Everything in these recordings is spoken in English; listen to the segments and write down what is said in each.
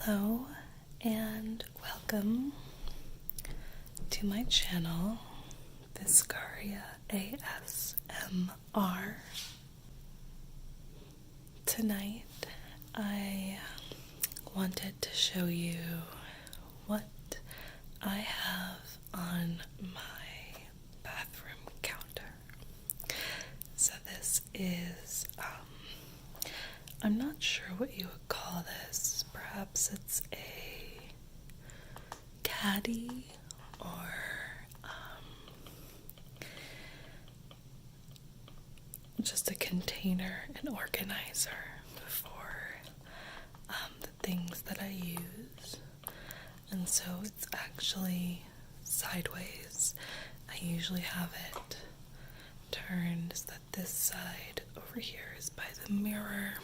Hello and welcome to my channel, Viscaria ASMR. Tonight I wanted to show you what I have on my bathroom counter. So this is, I'm not sure what you would call this. Perhaps it's a caddy or just a container, an organizer for the things that I use. And so it's actually sideways. I usually have it turned so that this side over here is by the mirror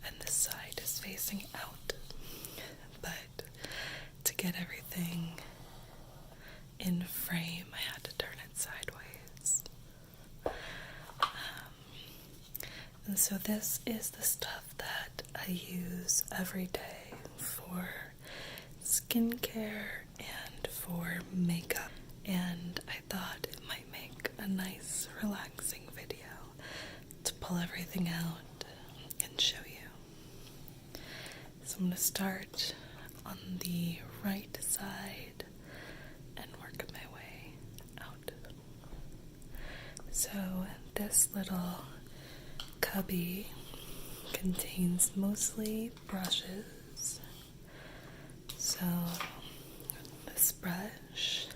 and this side is facing out. But to get everything in frame, I had to turn it sideways. And so this is the stuff that I use every day for skincare and for makeup. And I thought it might make a nice relaxing video to pull everything out and show you. So I'm going to start on the right side and work my way out. So this little cubby contains mostly brushes. So this brush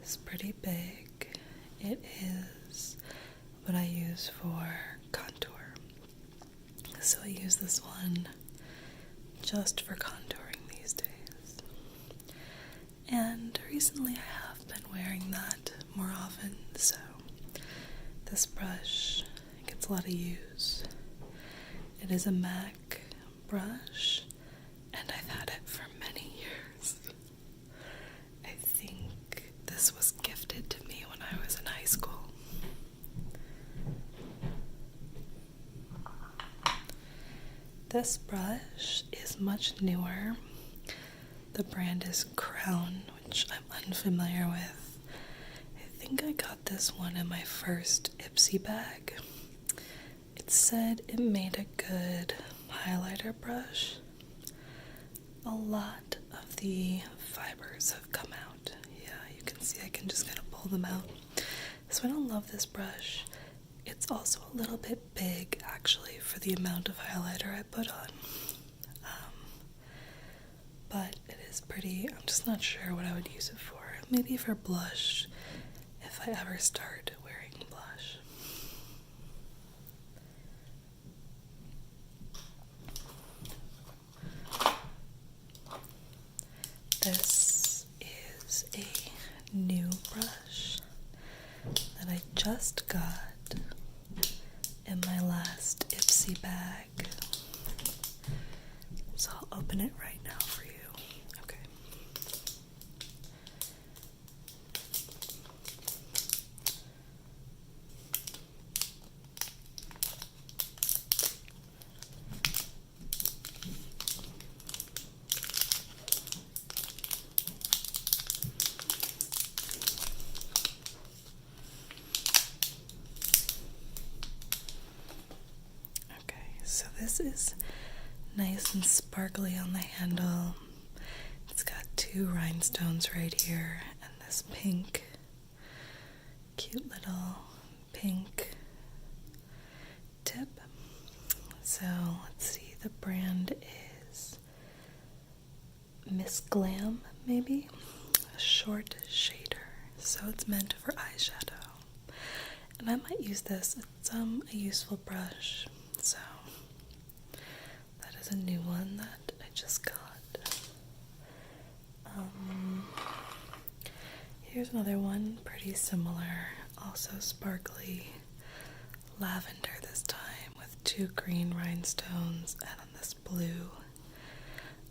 is pretty big. It is what I use for contour. So I use this one just for contouring these days. And recently I have been wearing that more often, so this brush gets a lot of use. It is a MAC brush, and I've had it for many years. I think this was gifted to me when I was in high school. This brush is much newer. The brand is Crown, which I'm unfamiliar with. I think I got this one in my first Ipsy bag. It said it made a good highlighter brush. A lot of the fibers have come out. Yeah, you can see I can just kind of pull them out. So I don't love this brush. It's also a little bit big, actually, for the amount of highlighter I put on. But it is pretty. I'm just not sure what I would use it for. Maybe for blush, if I ever start wearing blush. This is a new brush that I just got in my last Ipsy bag. So I'll open it right now for you. Okay. So this is nice and sparkly on the handle. It's got two rhinestones right here and this pink, cute little pink tip. So let's see, the brand is Miss Glam, maybe? A short shader. So it's meant for eyeshadow. And I might use this. It's a useful brush. So that is a new one that I just got. Here's another one, pretty similar, also sparkly, lavender this time, with two green rhinestones and on this blue.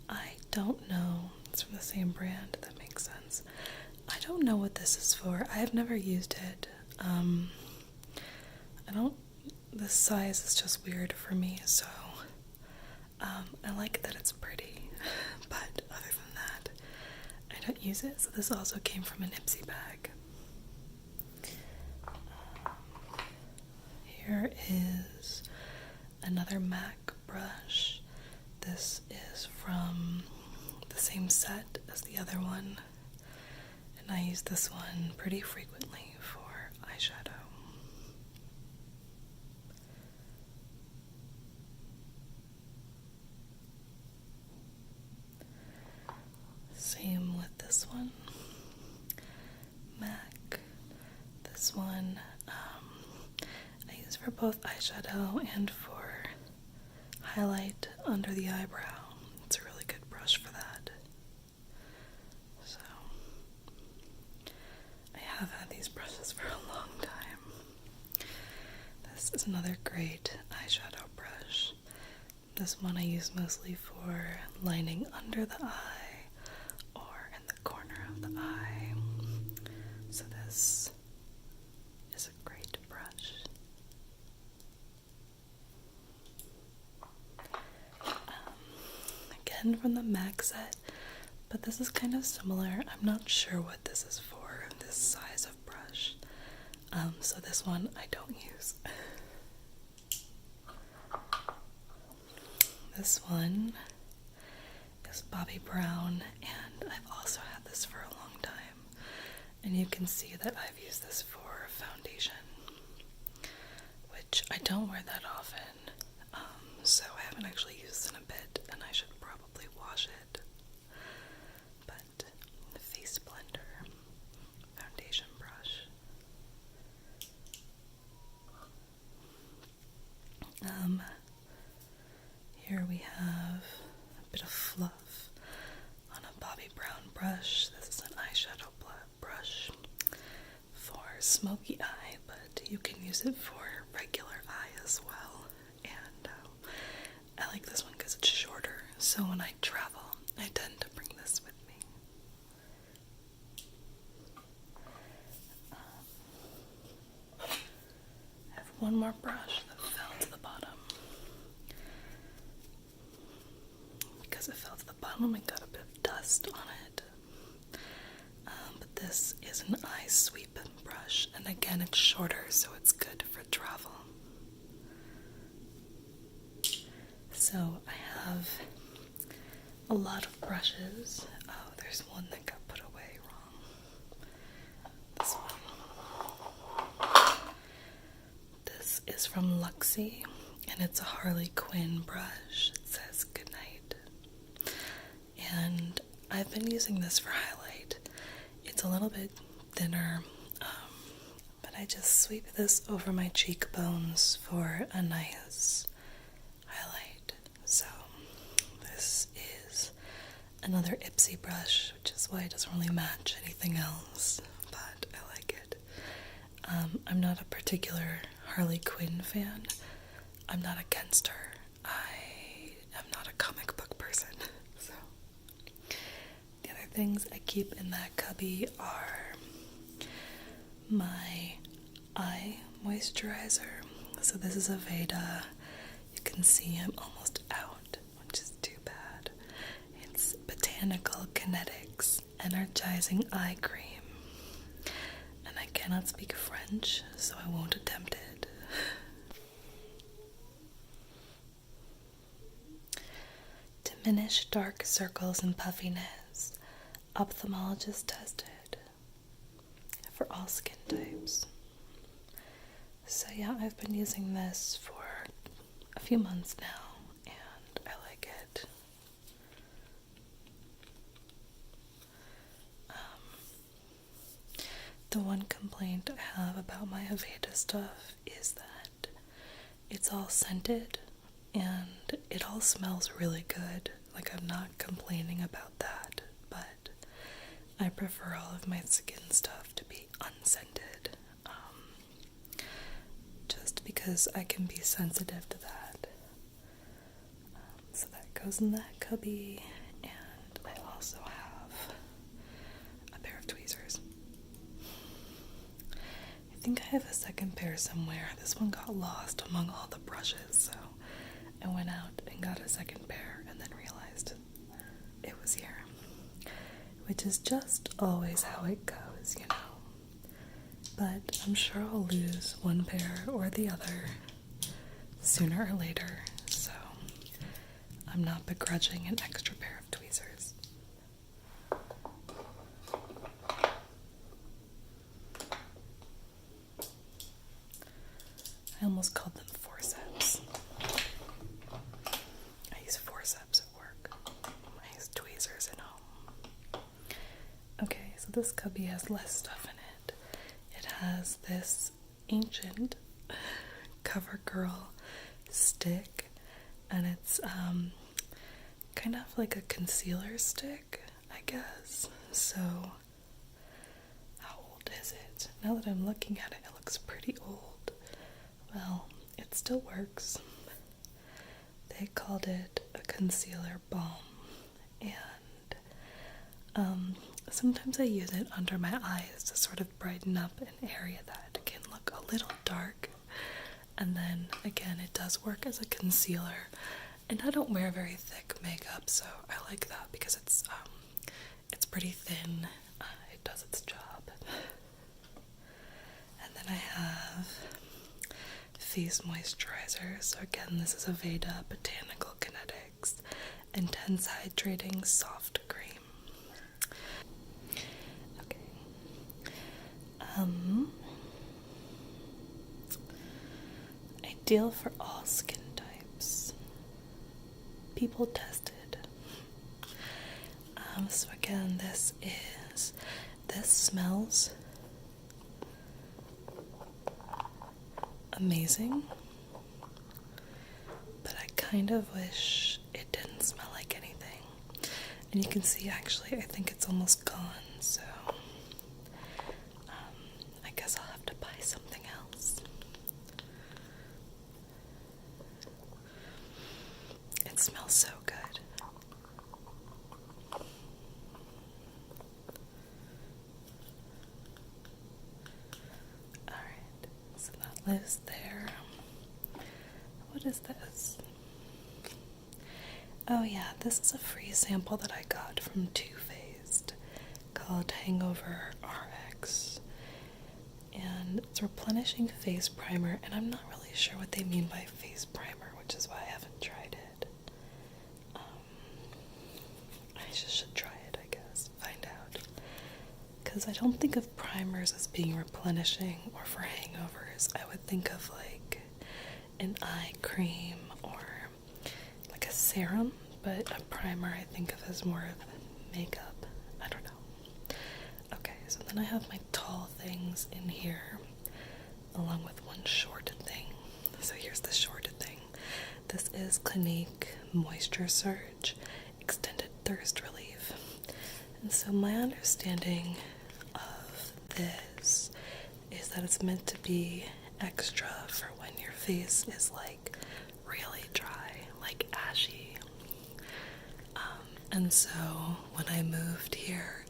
I don't know, it's from the same brand, that makes sense. I don't know what this is for. I've never used it. The size is just weird for me, so I like that it's pretty, but other than that, I don't use it. So this also came from an Ipsy bag. Here is another MAC brush. This is from the same set as the other one, and I use this one pretty frequently for eyeshadow. Same with this one, MAC. This one I use for both eyeshadow and for highlight under the eyebrow. It's a really good brush for that. So, I have had these brushes for a long time. This is another great eyeshadow brush. This one I use mostly for lining under the eye or in the corner of the eye. So this is a great brush. Again from the MAC set, but this is kind of similar. I'm not sure what this is for, this size of brush. So this one I don't use. This one is Bobbi Brown, and I've also had this for a long time. And you can see that I've used this for foundation, which I don't wear that often. So I haven't actually used it in a bit, and I should probably wash it. But the Face Blender foundation brush. Here we have a bit of fluff on a Bobbi Brown brush. This is an eyeshadow brush for smoky eye, but you can use it for regular eye as well. And I like this one because it's shorter, so when I travel, I tend to bring this with me. I have one more brush that fell to the bottom. Because it fell to the bottom and got a bit of dust on it. But this is an eye sweep brush, and again it's shorter, so it's good for travel. So I have a lot of brushes. Oh, there's one that got put away wrong. This one. This is from Luxie, and it's a Harley Quinn brush. It says goodnight. And I've been using this for highlight. It's a little bit thinner, but I just sweep this over my cheekbones for a nice highlight. So this is another Ipsy brush, which is why it doesn't really match anything else, but I like it. I'm not a particular Harley Quinn fan. I'm not against her. I am not a comic book person, so the other things I keep in that cubby are my eye moisturizer. So this is a Veda. You can see I'm almost out, which is too bad. It's Botanical Kinetics Energizing Eye Cream. And I cannot speak French, so I won't attempt it. Diminish dark circles and puffiness. Ophthalmologist tested for all skin types. So yeah, I've been using this for a few months now, and I like it. The one complaint I have about my Aveda stuff is that it's all scented, and it all smells really good. Like, I'm not complaining about that, but I prefer all of my skin stuff to be unscented, just because I can be sensitive to that. So that goes in that cubby, and I also have a pair of tweezers. I think I have a second pair somewhere. This one got lost among all the brushes, so I went out and got out a second pair and then realized it was here. Which is just always how it goes, you know. But I'm sure I'll lose one pair or the other sooner or later, so I'm not begrudging an extra pair of tweezers. I almost called them forceps. I use forceps at work. I use tweezers at home. Okay, so this cubby has less stuff in it. It has this ancient CoverGirl stick, and it's kind of like a concealer stick, I guess. So, how old is it? Now that I'm looking at it, it looks pretty old. Well, it still works. They called it a concealer balm, and sometimes I use it under my eyes to sort of brighten up an area that can look a little dark. And then again, it does work as a concealer, and I don't wear very thick makeup, so I like that because it's pretty thin. It does its job. And then I have face moisturizer. So again, this is a Veda Botanical Kinetics Intense Hydrating Soft Cream. Okay. Ideal for all skin types. People tested. So again, this smells amazing, but I kind of wish it didn't smell like anything. And you can see, actually, I think it's almost gone, so I guess I'll have to buy something else. It smells so good. Alright, so that lives there. What is this? Oh yeah, this is a free sample that I got from Too Faced called Hangover RX. And it's replenishing face primer, and I'm not really sure what they mean by face primer, which is why I haven't tried it. I just should try it, I guess, find out. Because I don't think of primers as being replenishing or for hangovers. I would think of like an eye cream or like a serum, but a primer I think of as more of makeup. I don't know. Okay, so then I have my tall things in here, along with one short thing. So here's the short thing. This is Clinique Moisture Surge Extended Thirst Relief. And so my understanding of this is that it's meant to be extra for when your face is like really dry, like ashy. And so when I moved here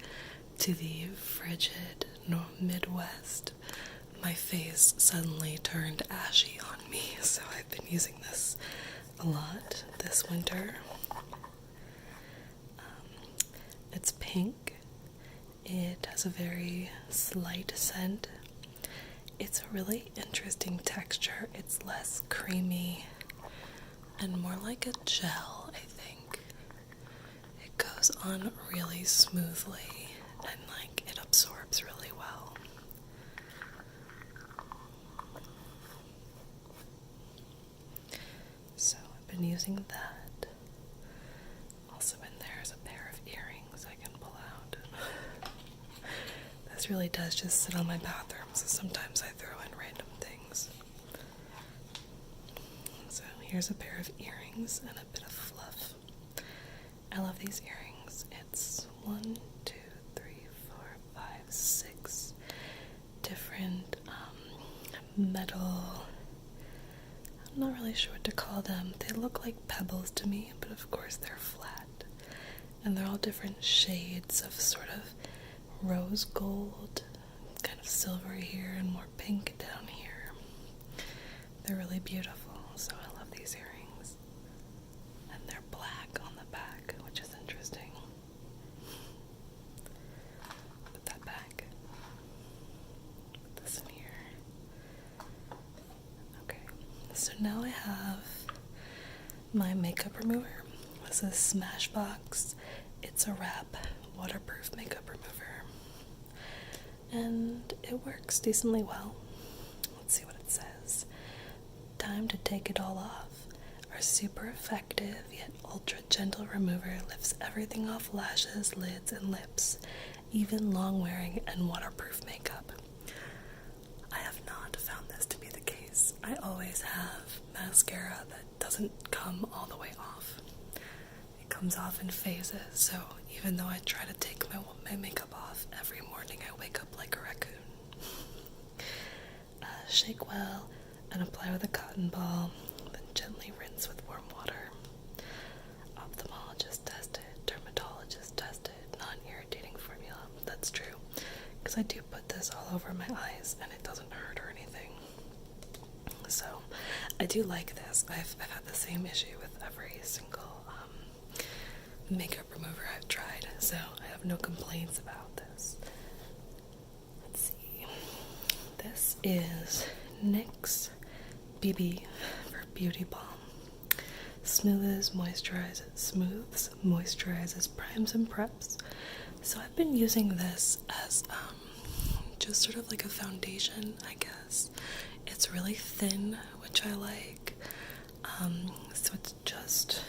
to the frigid Midwest, my face suddenly turned ashy on me, so I've been using this a lot this winter. It's pink. It has a very slight scent. It's a really interesting texture. It's less creamy and more like a gel, I think. It goes on really smoothly and like it absorbs really well. So I've been using that. Also in there is a pair of earrings I can pull out. This really does just sit on my bathroom, so sometimes I throw in random things. So here's a pair of earrings and a bit of fluff. I love these earrings. It's 1, 2, 3, 4, 5, 6 different metal. I'm not really sure what to call them. They look like pebbles to me, but of course they're flat. And they're all different shades of sort of rose gold, kind of silvery here, and more pink down here. They're really beautiful, so I love these earrings. And have my makeup remover. This is Smashbox. It's a wrap waterproof makeup remover, and it works decently well. Let's see what it says. Time to take it all off. Our super effective yet ultra gentle remover lifts everything off lashes, lids, and lips, even long wearing and waterproof makeup. I have not found this to be the case. I always have mascara that doesn't come all the way off. It comes off in phases, so even though I try to take my makeup off every morning, I wake up like a raccoon. Shake well and apply with a cotton ball, then gently rinse with warm water. Ophthalmologist tested, dermatologist tested, non-irritating formula. That's true, because I do put this all over my eyes and it doesn't hurt or anything. So I do like this. I've had the same issue with every single makeup remover I've tried, so I have no complaints about this. Let's see. This is NYX BB for Beauty Balm. Smooths, moisturizes, primes, and preps. So I've been using this as just sort of like a foundation, I guess. It's really thin, which I like. So it's just,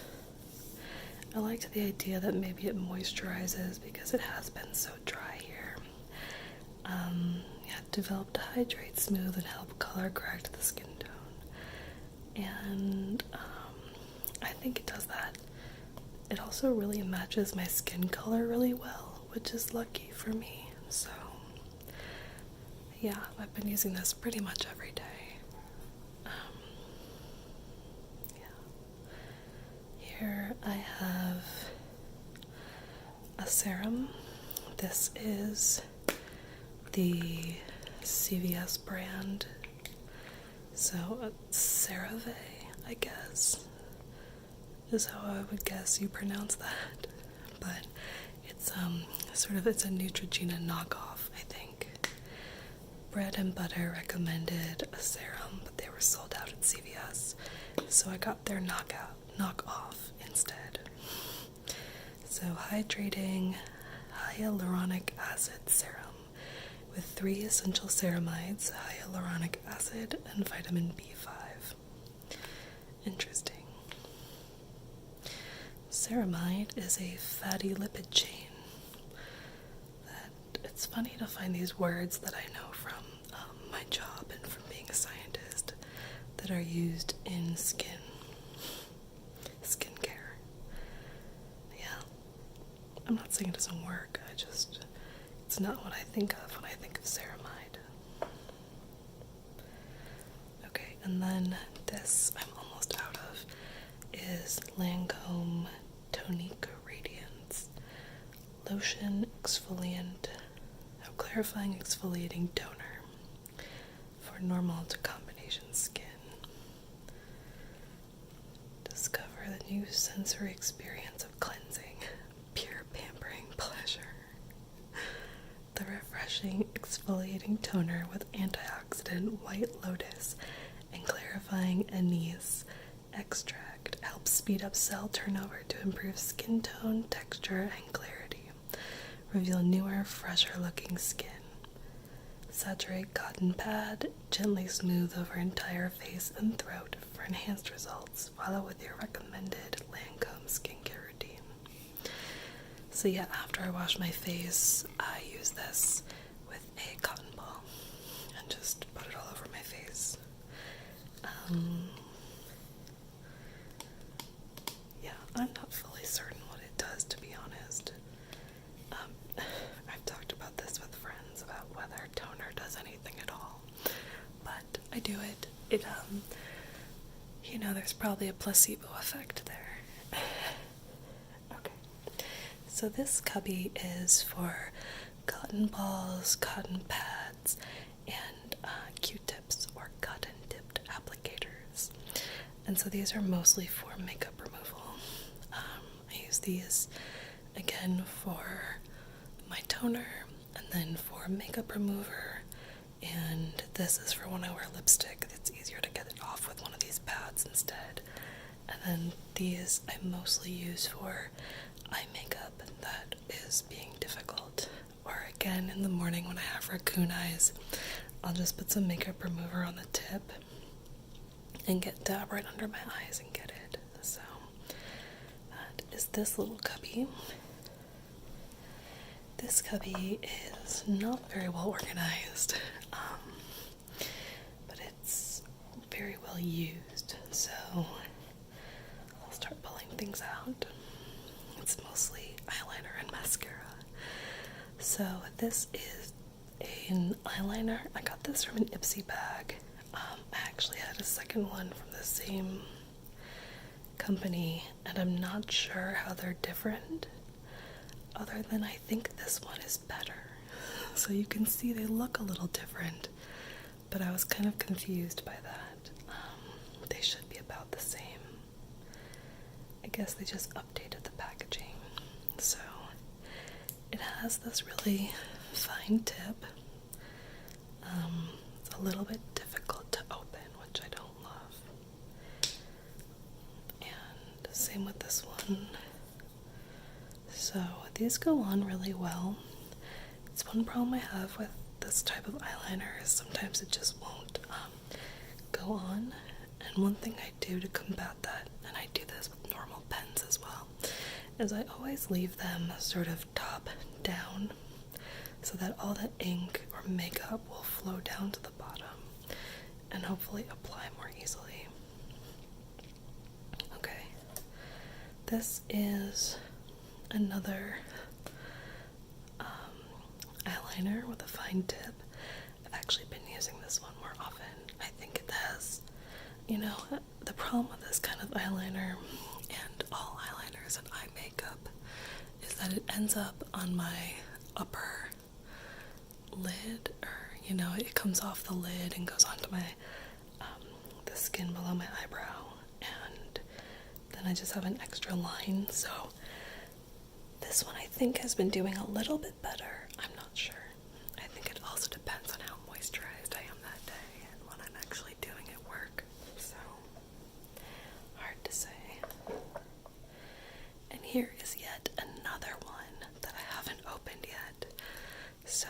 I liked the idea that maybe it moisturizes because it has been so dry here. Developed to hydrate, smooth, and help color correct the skin tone. And I think it does that. It also really matches my skin color really well, which is lucky for me. So yeah, I've been using this pretty much every day. Here I have a serum. This is the CVS brand, so CeraVe, I guess, is how I would guess you pronounce that, but it's it's a Neutrogena knockoff, I think. Bread and Butter recommended a serum, but they were sold out at CVS, so I got their knockoff instead. So hydrating hyaluronic acid serum with 3 essential ceramides, hyaluronic acid, and vitamin B5. Interesting. Ceramide is a fatty lipid chain. It's funny to find these words that I know from my job and from being a scientist that are used in skincare. Yeah. I'm not saying it doesn't work, it's not what I think of when I think of ceramide. Okay, and then this I'm almost out of is Lancome Tonique Radiance Lotion Exfoliant, clarifying exfoliating toner for normal to combination skin. Discover the new sensory experience of cleansing, pure pampering pleasure. The refreshing exfoliating toner with antioxidant white lotus and clarifying anise extract helps speed up cell turnover to improve skin tone, texture, and clarity. Reveal newer, fresher looking skin. Saturate cotton pad, gently smooth over entire face and throat for enhanced results. Follow with your recommended Lancome skincare routine. So yeah, after I wash my face, I use this with a cotton ball and just put it all over my face. Yeah, I'm not fully certain what it does, to be honest. I've talked about this with friends about whether toner does anything at all, but I do it. There's probably a placebo effect there. Okay, so this cubby is for cotton balls, cotton pads, and Q-tips or cotton-tipped applicators. And so these are mostly for makeup removal. I use these again for my toner and then for makeup remover, and this is for when I wear lipstick. It's easier to get it off with one of these pads pads instead. And then these I mostly use for eye makeup that is being difficult. Or again, in the morning when I have raccoon eyes, I'll just put some makeup remover on the tip and dab right under my eyes and get it. So that is this little cubby. This cubby is not very well organized, but it's very well used, so I'll start pulling things out. It's mostly eyeliner and mascara. So this is an eyeliner. I got this from an Ipsy bag. I actually had a second one from the same company, and I'm not sure how they're different, other than I think this one is better. So you can see they look a little different, but I was kind of confused by that. They should be about the same. I guess they just updated the packaging. So it has this really fine tip. It's a little bit difficult to open, which I don't love. And same with this one. So these go on really well. It's one problem I have with this type of eyeliner is sometimes it just won't go on. And one thing I do to combat that, and I do this with normal pens as well, is I always leave them sort of top down so that all the ink or makeup will flow down to the bottom and hopefully apply more easily. Okay, this is another eyeliner with a fine tip. I've actually been using this one more often. I think it has, the problem with this kind of eyeliner and all eyeliners and eye makeup is that it ends up on my upper lid, or it comes off the lid and goes onto my the skin below my eyebrow, and then I just have an extra line. So this one I think has been doing a little bit better. I'm not sure. I think it also depends on how moisturized I am that day and when I'm actually doing at work. So hard to say. And here is yet another one that I haven't opened yet. So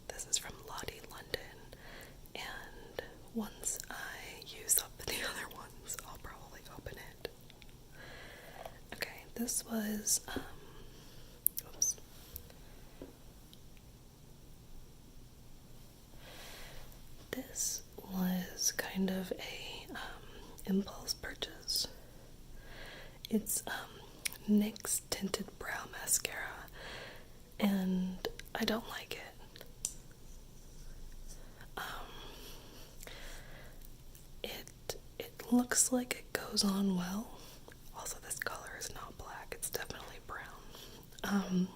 this is from Lottie London, and once I use up the other ones, I'll probably open it. Okay, this was oops. This was kind of a impulse purchase. It's NYX Tinted Brow Mascara, and I don't like it. It looks like it goes on well. Also, this color is not black, it's definitely brown.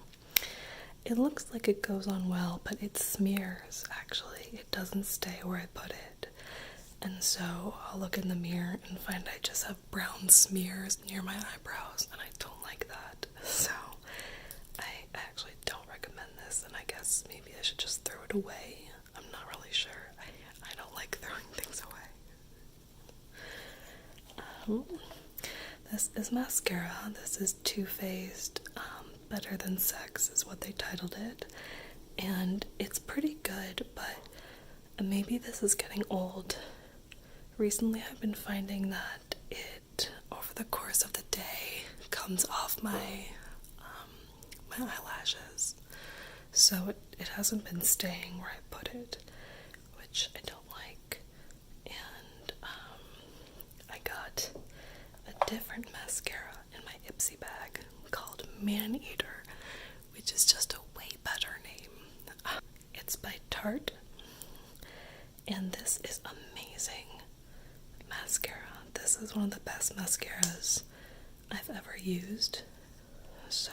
It looks like it goes on well, but it smears, actually. It doesn't stay where I put it. And so I'll look in the mirror and find I just have brown smears near my eyebrows, and I don't like that. So I actually don't recommend this, and I guess maybe I should just throw it away. I'm not really sure. I don't like throwing things away. This is mascara. This is Too Faced. Better Than Sex is what they titled it. And it's pretty good, but maybe this is getting old. Recently I've been finding that it, over the course of the day, comes off my eyelashes. So it hasn't been staying where I put it, which I don't like. And I got a different mascara in my Ipsy bag called Man Eater, which is just a way better name. It's by Tarte, and this is amazing mascara. This is one of the best mascaras I've ever used. So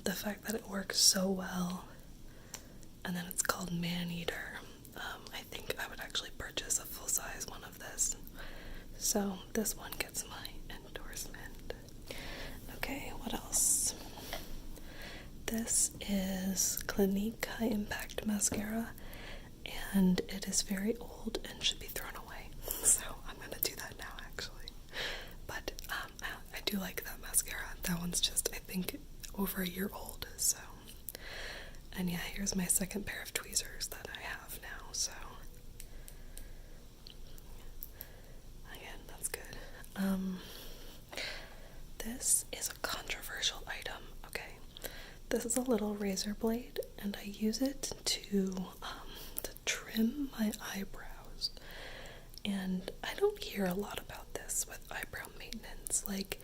the fact that it works so well, and then it's called Man Eater, I think I would actually purchase a full-size one of this. So this one gets my endorsement. Okay, what else? This is Clinique High Impact Mascara, and it is very old and should be thrown away. do like that mascara. That one's just, I think, over a year old, so. And yeah, here's my second pair of tweezers that I have now, so. Again, that's good. This is a controversial item, okay? This is a little razor blade, and I use it to trim my eyebrows. And I don't hear a lot about this with eyebrow maintenance. Like,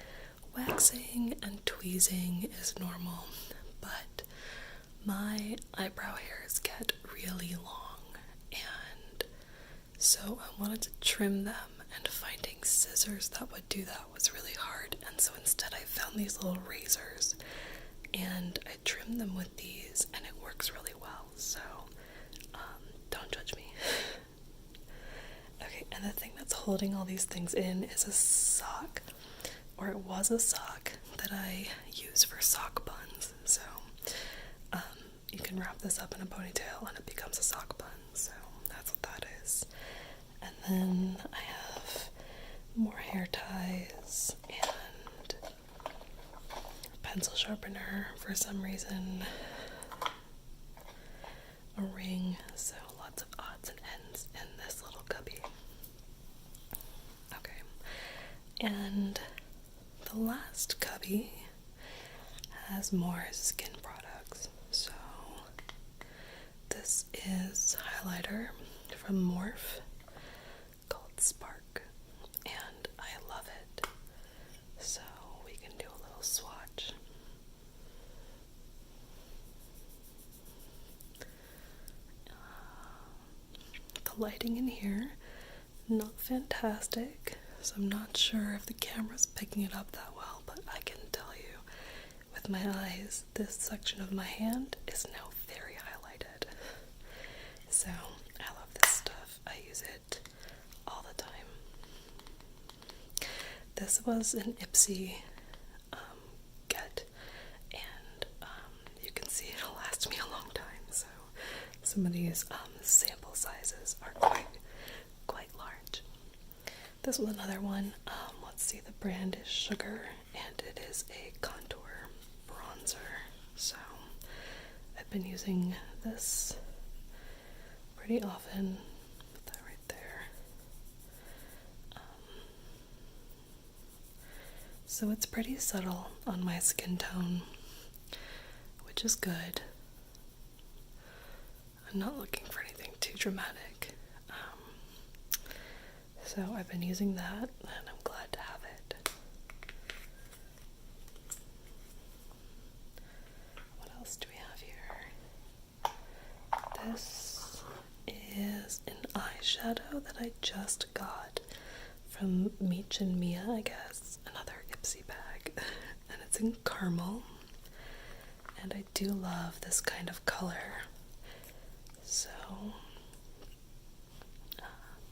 waxing and tweezing is normal, but my eyebrow hairs get really long, and so I wanted to trim them, and finding scissors that would do that was really hard, and so instead I found these little razors, and I trimmed them with these, and it works really well, so don't judge me. Okay, and the thing that's holding all these things in is a sock, or it was a sock that I use for sock buns, so you can wrap this up in a ponytail and it becomes a sock bun, so that's what that is. And then I have more hair ties and a pencil sharpener for some reason, a ring, so lots of odds and ends in this little cubby. Okay, and the last cubby has more skin products. So this is highlighter from Morphe called Spark, and I love it. So we can do a little swatch. The lighting in here, not fantastic, so I'm not sure if the camera's picking it up that well, but I can tell you with my eyes, this section of my hand is now very highlighted. So I love this stuff. I use it all the time. This was an Ipsy get, and you can see it'll last me a long time, so some of these sample sizes are quite large. This was another one. Let's see, the brand is Sugar, and it is a contour bronzer. So I've been using this pretty often. Put that right there. So it's pretty subtle on my skin tone, which is good. I'm not looking for anything too dramatic. So I've been using that, and I'm glad to have it. What else do we have here? This is an eyeshadow that I just got from Meech and Mia, I guess. Another Ipsy bag. And it's in caramel. And I do love this kind of color. So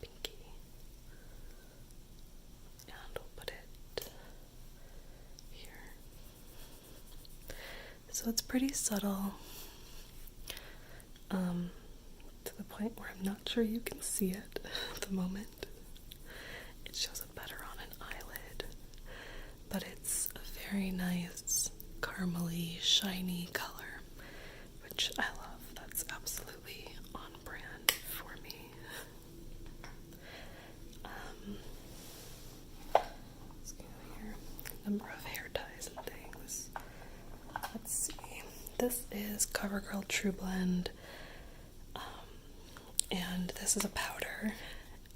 pinky. And we'll put it here. So it's pretty subtle. To the point where I'm not sure you can see it at the moment. It shows up better on an eyelid. But it's a very nice, caramely, shiny color, which I love. That's absolutely on brand for me. Let's go here. Number of hair ties and things. Let's see. This is CoverGirl True Blend. And this is a powder.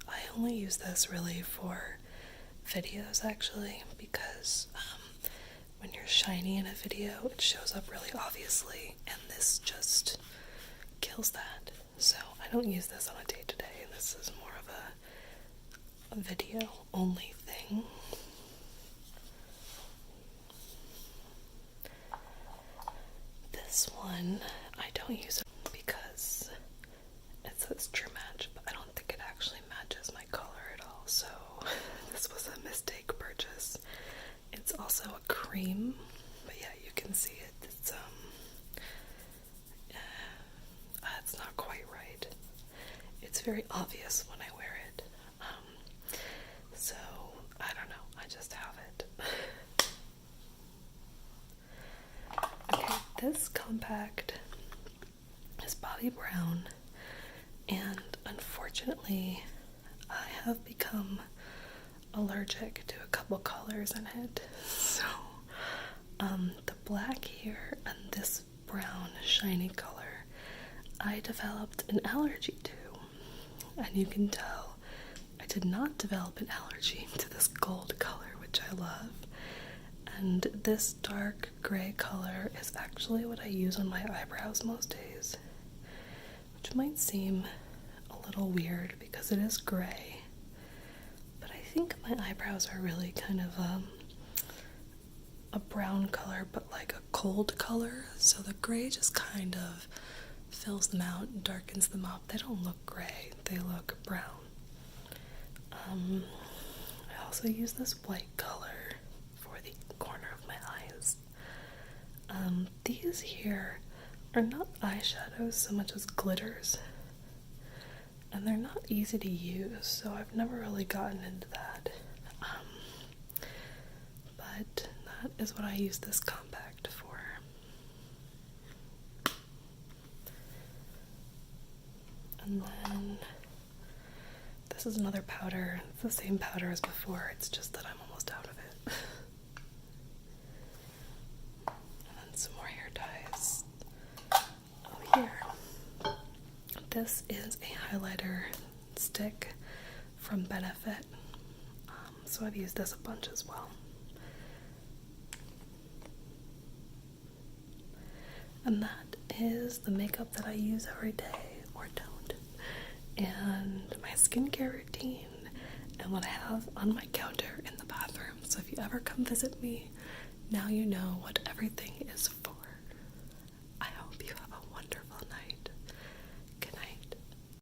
I only use this really for videos, actually, because when you're shiny in a video, it shows up really obviously, and this just kills that. So I don't use this on a day-to-day, and this is more of a video-only thing. This one, I don't use it because it says True Match, but I don't think it actually matches my color at all, so this was a mistake purchase. It's also a cream, but yeah, you can see it. It's not quite right. It's very obvious when I wear it. So I don't know. I just have it. this compact is bobby brown, and unfortunately I have become allergic to a couple colors in it. So the black here and this brown shiny color I developed an allergy to, and you can tell I did not develop an allergy to this gold color, which I love. And this dark gray color is actually what I use on my eyebrows most days, which might seem a little weird because it is gray, but I think my eyebrows are really kind of a brown color, but like a cold color, so the gray just kind of fills them out and darkens them up. They don't look gray, they look brown. I also use this white color for the corner of my eyes. These here are not eyeshadows so much as glitters, and they're not easy to use, so I've never really gotten into that. But that is what I use this compact for. And then this is another powder. It's the same powder as before, it's just that I'm almost out of it. And then some more hair ties. Oh, here. This is a highlighter stick from Benefit. So I've used this a bunch as well. And that is the makeup that I use every day, or don't, and my skincare routine, and what I have on my counter in the bathroom. So if you ever come visit me, now you know what everything is